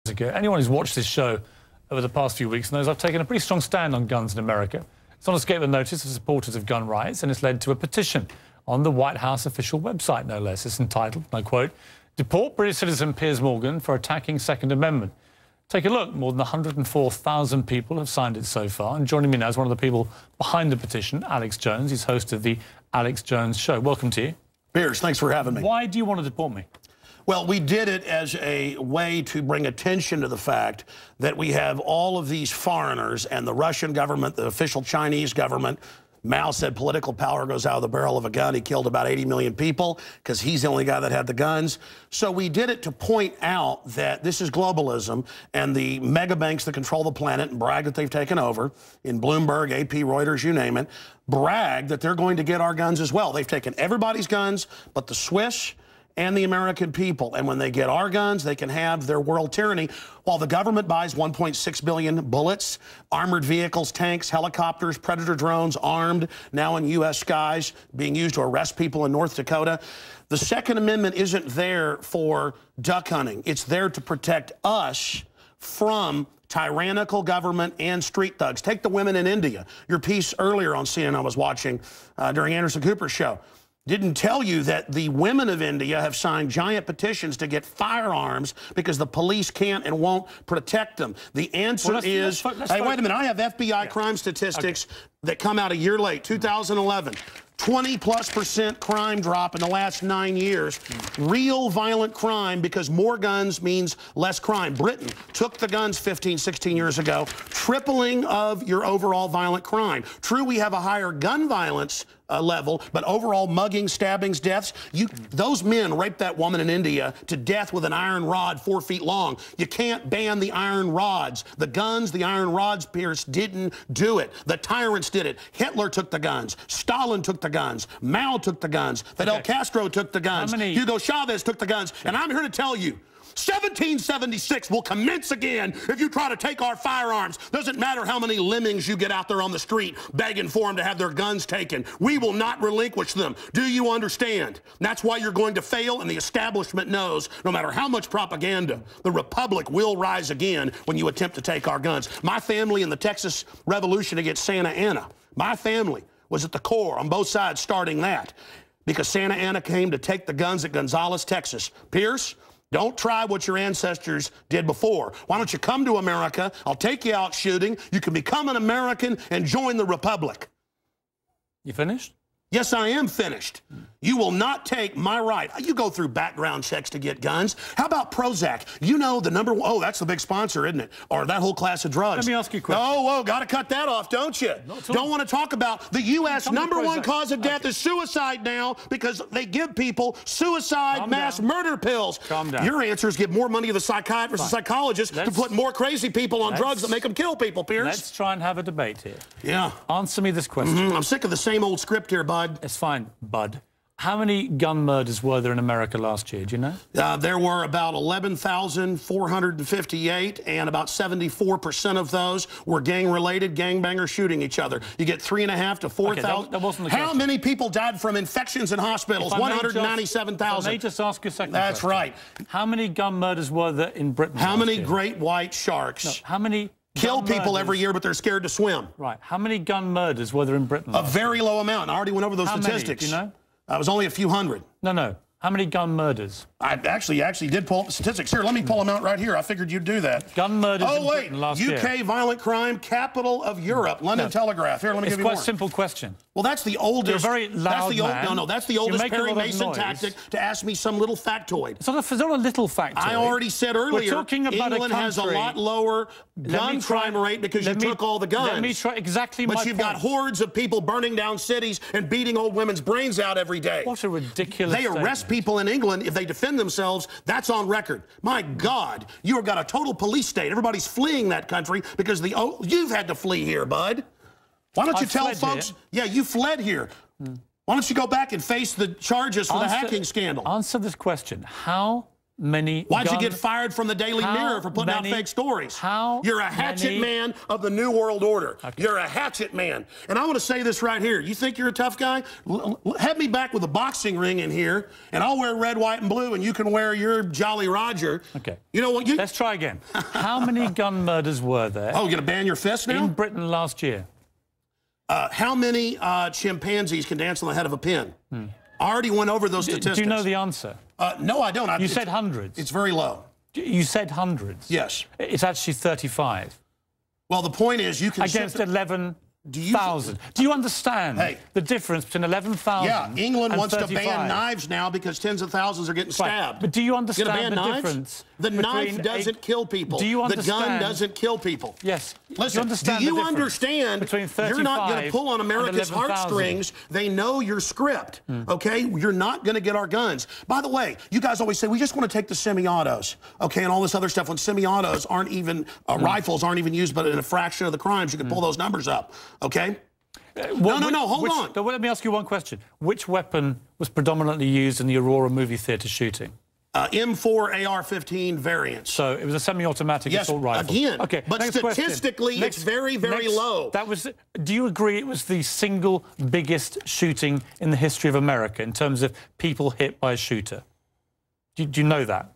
Ago. Anyone who's watched this show over the past few weeks knows I've taken a pretty strong stand on guns in America. It's not escaped the notice of supporters of gun rights, and it's led to a petition on the White House official website, no less. It's entitled, and I quote, "Deport British citizen Piers Morgan for attacking Second Amendment." Take a look. More than 104,000 people have signed it so far. And joining me now is one of the people behind the petition, Alex Jones. He's host of the Alex Jones Show. Welcome to you. Piers, thanks for having me. Why do you want to deport me? Well, we did it as a way to bring attention to the fact that we have all of these foreigners and the Russian government, the official Chinese government. Mao said political power goes out of the barrel of a gun. He killed about 80 million people because he's the only guy that had the guns. So we did it to point out that this is globalism, and the mega banks that control the planet and brag that they've taken over, in Bloomberg, AP, Reuters, you name it, brag that they're going to get our guns as well. They've taken everybody's guns but the Swiss and the American people. And when they get our guns, they can have their world tyranny while the government buys 1.6 billion bullets, armored vehicles, tanks, helicopters, Predator drones, armed, now in U.S. skies, being used to arrest people in North Dakota. The Second Amendment isn't there for duck hunting. It's there to protect us from tyrannical government and street thugs. Take the women in India. Your piece earlier on CNN I was watching during Anderson Cooper's show didn't tell you that the women of India have signed giant petitions to get firearms because the police can't and won't protect them. The answer is, hey, wait a minute, I have FBI crime statistics that come out a year late, 2011. 20+% crime drop in the last 9 years. Real violent crime, because more guns means less crime. Britain took the guns 15, 16 years ago, tripling of your overall violent crime. True, we have a higher gun violence level, but overall muggings, stabbings, deaths, those men raped that woman in India to death with an iron rod 4 feet long. You can't ban the iron rods. The guns, the iron rods, Piers, didn't do it. The tyrants did it. Hitler took the guns. Stalin took the guns. Mao took the guns. Fidel Castro took the guns. Hugo Chavez took the guns. And I'm here to tell you, 1776 will commence again if you try to take our firearms. Doesn't matter how many lemmings you get out there on the street begging for them to have their guns taken. We will not relinquish them. Do you understand? That's why you're going to fail, and the establishment knows no matter how much propaganda, the Republic will rise again when you attempt to take our guns. My family in the Texas Revolution against Santa Anna, my family was at the core on both sides starting that because Santa Anna came to take the guns at Gonzales, Texas. Piers, don't try what your ancestors did before. Why don't you come to America? I'll take you out shooting. You can become an American and join the Republic. You finished? Yes, I am finished. You will not take my right. You go through background checks to get guns. How about Prozac? You know the number one, oh, that's the big sponsor, isn't it? Or that whole class of drugs. Let me ask you a question. Oh, whoa, got to cut that off, don't you? Don't want to talk about the U.S. number one cause of death is suicide now because they give people suicide mass murder pills. Calm down. Your answer is give more money to the psychiatrists and psychologists to put more crazy people on drugs that make them kill people, Piers. Let's try and have a debate here. Yeah. Answer me this question. I'm sick of the same old script here, bud. It's fine, bud. How many gun murders were there in America last year? Do you know? There were about 11,458, and about 74% of those were gang-related, gangbangers shooting each other. You get 3,500 to 4,000. That wasn't the How question. many people died from infections in hospitals? 197,000. Let me just ask you a second. That's right. How many gun murders were there in Britain? How many great white sharks? No, how many kill people every year, but they're scared to swim? Right. How many gun murders were there in Britain? A very low amount. I already went over those statistics. Many? Do you know? It was only a few hundred. No. How many gun murders? I actually did pull up the statistics. Here, let me pull them out right here. I figured you'd do that. Gun murders in Britain last year. UK violent crime, capital of Europe. London Telegraph. Here, let me give you more. It's quite a simple question. Well, that's the oldest. You're a very loud man. No, that's the oldest Perry Mason tactic to ask me some little factoid. It's not a little factoid. I already said earlier, We're talking about England has a lot lower gun crime rate because you took all the guns. Let me try exactly my point. But you've got hordes of people burning down cities and beating old women's brains out every day. What a ridiculous They arrest people in England if they defend themselves. That's on record. My God, you have got a total police state. Everybody's fleeing that country because you've had to flee here, bud. Why don't you tell folks? Yeah, you fled here. Why don't you go back and face the charges for the hacking scandal? Answer this question. How many Why'd you get fired from the Daily Mirror for putting out fake stories? You're a hatchet man of the New World Order. Okay. You're a hatchet man. And I want to say this right here. You think you're a tough guy? Have me back with a boxing ring in here, and I'll wear red, white, and blue, and you can wear your Jolly Roger. Okay. You know what? Let's try again. How many gun murders were there? Oh, you're going to ban your fist now? In Britain last year. How many chimpanzees can dance on the head of a pin? I already went over those statistics. Do you know the answer? No, I don't. You said hundreds. It's very low. You said hundreds. Yes. It's actually 35. Well, the point is you can... Against 11,000. Do you understand the difference between 11,000 Yeah, England and wants 35? to ban knives now because tens of thousands are getting stabbed. Right. But do you understand the knives? difference? The knife doesn't kill people. Do you understand? The gun doesn't kill people. Yes. Listen, do you understand you're not going to pull on America's heartstrings? They know your script, okay? You're not going to get our guns. By the way, you guys always say, we just want to take the semi-autos, okay, and all this other stuff when semi-autos aren't even, rifles aren't even used but in a fraction of the crimes. You can pull those numbers up, okay? No, hold on. Well, let me ask you one question. Which weapon was predominantly used in the Aurora movie theatre shooting? M4 AR-15 variants. So it was a semi-automatic assault rifle. Again. Okay, but statistically, it's very, very low. Do you agree it was the single biggest shooting in the history of America in terms of people hit by a shooter? Do you know that?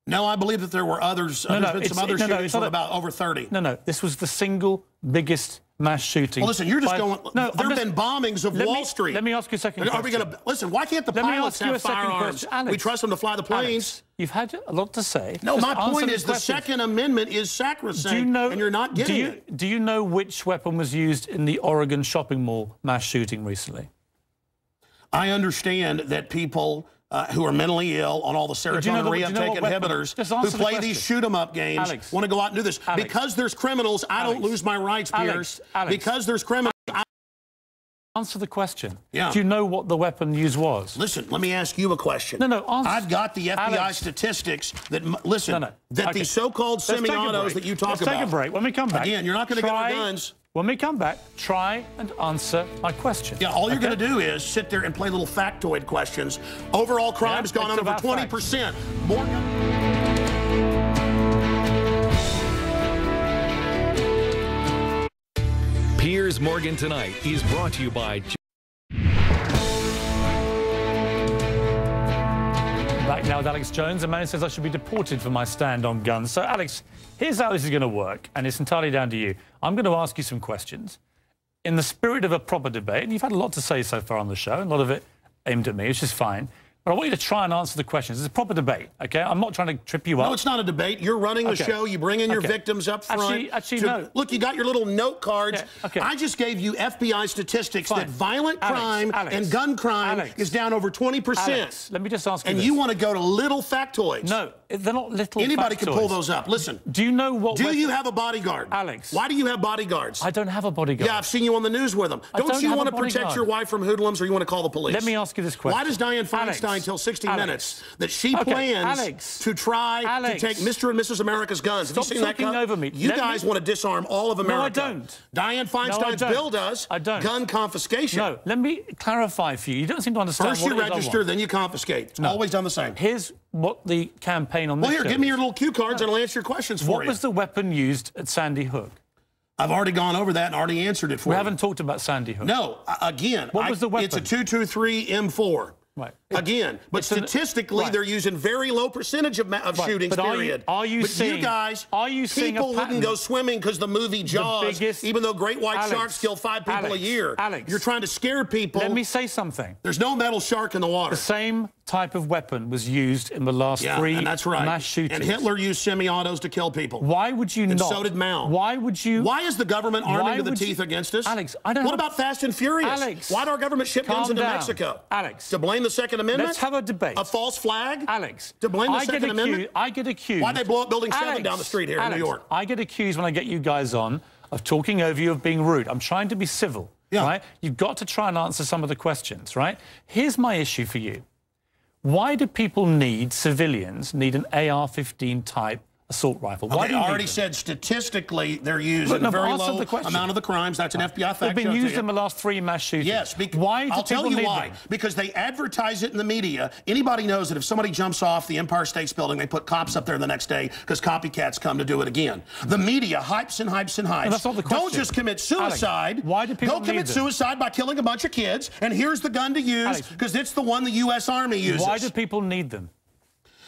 No, I believe that there were others. There's been some other shootings with about over 30. No, this was the single biggest mass shooting. Well, listen, you're just going... No, there have been bombings of Wall Street. Let me ask you a second question. Are we going to... Listen, why can't the pilots have firearms? We trust them to fly the planes. Alex, you've had a lot to say. No, my point is the Second Amendment is sacrosanct, and you're not getting it. Do you know which weapon was used in the Oregon shopping mall mass shooting recently? I understand that people... who are mentally ill on all the serotonin reuptake inhibitors, who play these shoot-em-up games, want to go out and do this. Because there's criminals, I don't lose my rights, Piers. Because there's criminals... Answer the question. Yeah. Do you know what the weapon used was? Listen, let me ask you a question. No, answer. I've got the FBI statistics that, listen, that these so-called semi-autos that you talk about... Let's take a break. When we come back... Again, you're not going to get our guns... When we come back, try and answer my question. Yeah, all you're going to do is sit there and play little factoid questions. Overall crime has gone up over 20%. More... Piers Morgan Tonight is brought to you by... Back now with Alex Jones. A man says I should be deported for my stand on guns. So, Alex, here's how this is going to work, and it's entirely down to you. I'm going to ask you some questions in the spirit of a proper debate, and you've had a lot to say so far on the show, and a lot of it aimed at me, which is fine. But I want you to try and answer the questions. It's a proper debate, OK? I'm not trying to trip you up. No, it's not a debate. You're running the show. You bring in your victims up front. Actually, no. Look, you got your little note cards. Yeah, I just gave you FBI statistics that violent crime and gun crime is down over 20%. Alex, let me just ask you this. You want to go to little factoids. No, they're not little Anybody factoids. can pull those up. Listen. Do you know what... Do you have a bodyguard? Alex. Why do you have bodyguards? I don't have a bodyguard. Yeah, I've seen you on the news with them. Don't you want to protect your wife from hoodlums, or you want to call the police? Let me ask you this question. Why does Dianne Feinstein tell 60 Minutes that she plans to try to take Mr. and Mrs. America's guns? Have you seen that? Stop talking over me. You guys want to disarm all of America. No, I don't. Dianne Feinstein's bill does. I don't. Gun confiscation. No, let me clarify for you. You don't seem to understand First you register, then you confiscate. It's always done the same. Here's what the campaign on this Well, here, give me your little cue cards and I'll answer your questions for you. What was the weapon used at Sandy Hook? I've already gone over that and already answered it for you. We haven't talked about Sandy Hook. No, again. What was the weapon? It's a 223 M4. Right. Again, but statistically, they're using very low percentage of shootings, period. Are you seeing... you guys, seeing people wouldn't go swimming because the movie Jaws, even though great white sharks kill 5 people a year. Alex, you're trying to scare people. Let me say something. There's no metal shark in the water. The same type of weapon was used in the last 3 mass shootings. And Hitler used semi-autos to kill people. Why would you not? And so did Mao. Why would you... Why is the government arming to the teeth against us? Alex, I don't... What about Fast and Furious? Alex, why did our government ship guns into Mexico? Alex. To blame the Second Amendment? Let's have a debate. A false flag? Alex. To blame the Second Amendment? I get accused... Why'd they blow up Building 7 down the street here in New York? I get accused when I get you guys on of talking over you, of being rude. I'm trying to be civil, right? You've got to try and answer some of the questions, right? Here's my issue for you. Why do people civilians need an AR-15 type assault rifle? Why Okay, do you I need already them? said statistically they're used in a very low amount of the crimes. That's an FBI fact. They've been used in the last 3 mass shootings. Yes. Why do I'll tell people you need why. them? Because they advertise it in the media. Anybody knows that if somebody jumps off the Empire State Building, they put cops up there the next day because copycats come to do it again. The media hypes and hypes and hypes. And that's not the question. Don't just commit suicide. Alex, why do people Go commit suicide by killing a bunch of kids, and here's the gun to use because it's the one the U.S. Army uses. Why do people need them?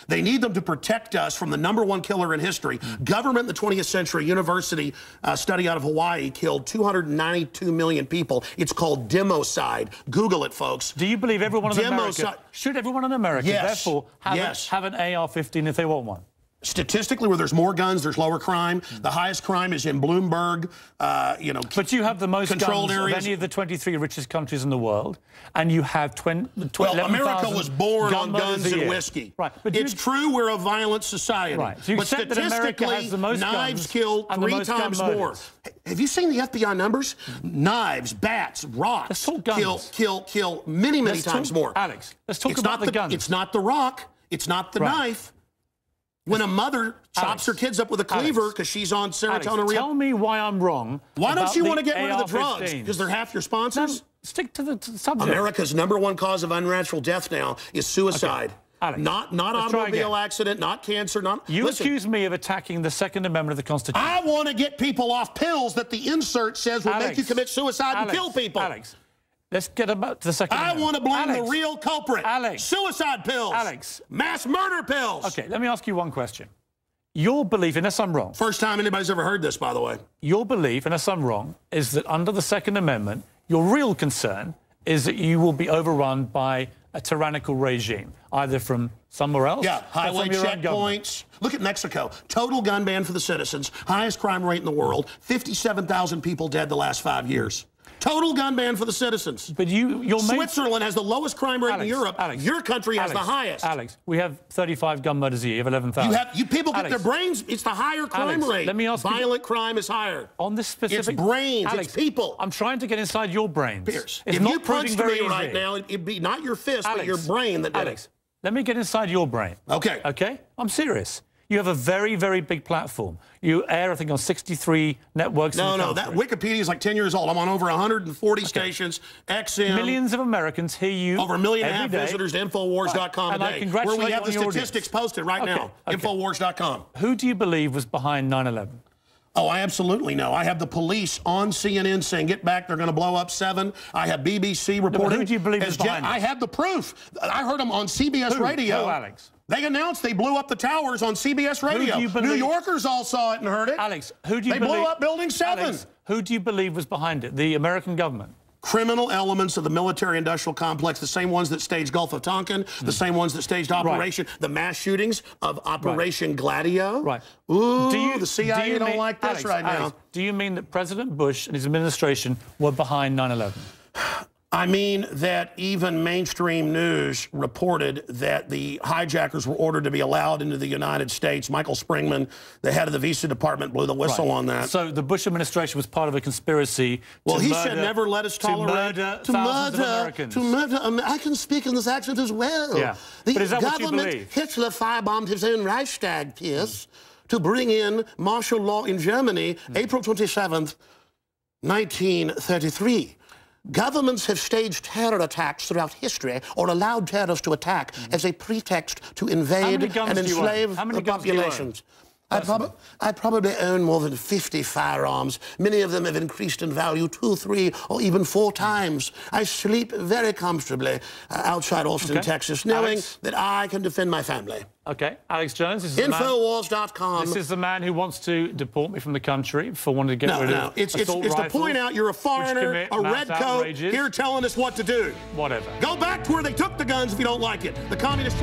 They need them to protect us from the #1 killer in history. Government in the 20th century, university study out of Hawaii killed 292 million people. It's called democide. Google it, folks. Do you believe everyone in America should everyone in America therefore have an AR-15 if they want one? Statistically, where there's more guns, there's lower crime. The highest crime is in Bloomberg, But you have the most guns areas of any of the 23 richest countries in the world, and you have Well, America was born on guns and whiskey. Right. But it's true we're a violent society. Right. So you but accept that America has the most knives guns kill and the 3 most gun times more. murders. Have you seen the FBI numbers? Knives, bats, rocks Let's talk guns. kill many times more. Alex, let's talk about the guns. It's not the rock. It's not the knife. When a mother chops her kids up with a cleaver because she's on serotonin. Tell me why I'm wrong. Why don't you want to get rid of the AR-15s? drugs? Because they're half your sponsors? No, stick to the subject. America's #1 cause of unnatural death now is suicide. Alex, not automobile accident, not cancer, not... You accuse me of attacking the Second Amendment of the Constitution. I want to get people off pills that the insert says will make you commit suicide and kill people. Alex, let's get about to the Second Amendment. I want to blame the real culprit. Alex. Suicide pills. Alex. Mass murder pills. Okay, let me ask you one question. Your belief, unless I'm wrong... First time anybody's ever heard this, by the way. Your belief, unless I'm wrong, is that under the Second Amendment, your real concern is that you will be overrun by a tyrannical regime, either from somewhere else or highway from your own government. checkpoints. Look at Mexico. Total gun ban for the citizens. Highest crime rate in the world. 57,000 people dead the last 5 years. Total gun ban for the citizens. But Switzerland has the lowest crime rate in Europe. Your country has the highest. Alex, we have 35 gun murders a year. You have 11,000. You people get their brains. It's the higher crime rate. Let me ask Violent crime is higher. On this specific... It's brains. Alex, it's people. I'm trying to get inside your brains. Piers, it's if not you punched very me right now, it'd be not your fist, but your brain that did it. Let me get inside your brain. Okay. Okay? I'm serious. You have a very, very big platform. You air, I think, on 63 networks. No, that Wikipedia is like 10 years old. I'm on over 140 stations. XM. Millions of Americans hear you. Over 1.5 million visitors to Infowars.com today, where we have the statistics posted right now. Infowars.com. Who do you believe was behind 9/11? Oh, I absolutely know. I have the police on CNN saying, get back, they're going to blow up 7. I have BBC reporting. Who do you believe is behind I have the proof. I heard them on CBS Radio. Who, Alex? They announced they blew up the towers on CBS Radio. New Yorkers all saw it and heard it. Alex, who do you believe? They blew up Building 7. Alex, who do you believe was behind it? The American government? Criminal elements of the military-industrial complex, the same ones that staged Gulf of Tonkin, the same ones that staged the mass shootings of Operation Gladio. Right. Ooh, the CIA don't like this now. Do you mean that President Bush and his administration were behind 9/11? I mean that even mainstream news reported that the hijackers were ordered to be allowed into the United States. Michael Springman, the head of the visa department, blew the whistle on that. So the Bush administration was part of a conspiracy he said never let us tolerate to murder. I can speak in this accent as well. Yeah. The but is that government, what you believe? Hitler firebombed his own Reichstag, Piers, to bring in martial law in Germany, April 27th, 1933. Governments have staged terror attacks throughout history or allowed terrorists to attack as a pretext to invade and enslave the populations. I probably own more than 50 firearms. Many of them have increased in value 2, 3, or even 4 times. I sleep very comfortably outside Austin, Texas, knowing that I can defend my family. Okay, Alex Jones. This is Infowars.com. This is the man who wants to deport me from the country for wanting to get rid of it's to point out you're a foreigner, a red coat, here telling us what to do. Whatever. Go back to where they took the guns if you don't like it. The communist...